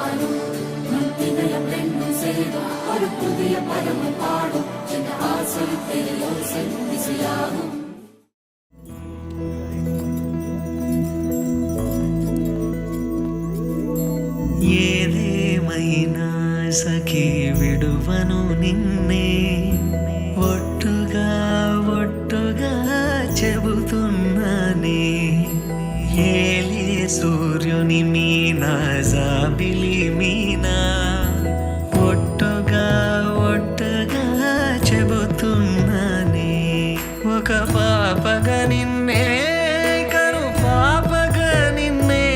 வாழும் மத்தினயம் ரெண்டும் சேரும் ஒரு புதிய பருவம் பாடும் என்ற ஆசை பெரியோசை திசையாகும். ఏదేమైనా సఖీ విడువను నిన్నే ఒట్టుగా ఒట్టుగా చెబుతున్నానే. ఏలే సూర్యుని మీనా జాబిలి మీనా ఒట్టుగా ఒట్టుగా చెబుతున్నానే. ఒక పాపగా నిన్నే కను పాపగా నిన్నే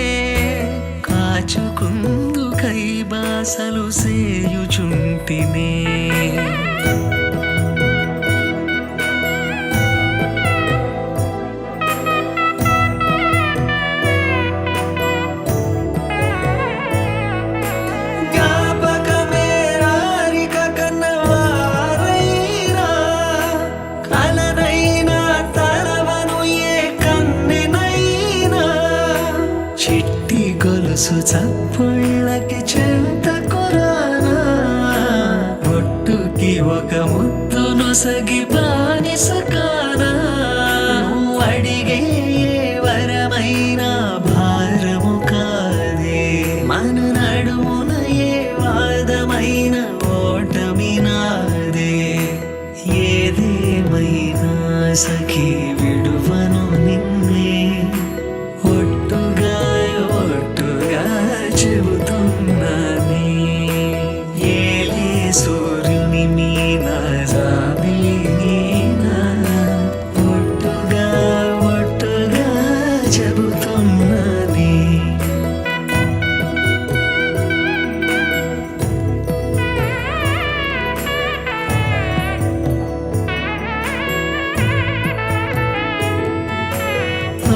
కాచుకుందు కై బాసలు సేయుచుంటినే. చిట్టి గొలుసు చప్పుళ్ళకి చెంత కొరానా ఒట్టుకి ఒక ముద్దు నొసగి బానిస కానా. అడిగే వరమైన భారము కాదే మన నడుమున ఏ వాదమైన ఓటమి నాదే. ఏదేమైనా సఖీ విడువను నిన్నే ఒట్టుగా ఒట్టుగా చెబుతున్నానే. ఏలే సూర్యుని మీనా జాబిలి మీనా ఒట్టుగా ఒట్టుగా చెబుతున్నానే.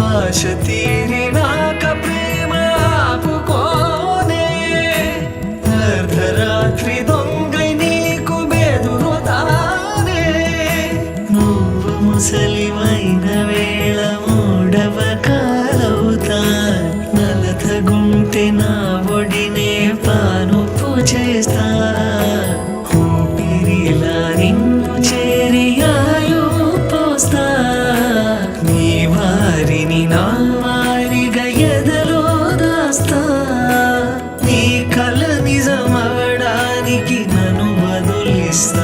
ఆశ తీరినాక ప్రేమ ఆపుకోనే అర్ధరాత్రి దొంగై నీకు బెదురుతానే. నువ్వు ముసలివైన వేళ మూడవ కాలవుతా నలతగుంటే నా ఒడినే పానుపు చేస్తా. ఊపిరిలా నిన్ను చేరి ఆయు పోస్తా. నీ వారిని నా వారిగా ఎదలో దాస్తా. నీ కల నిజమవడానికి నన్ను వదిలిస్తా.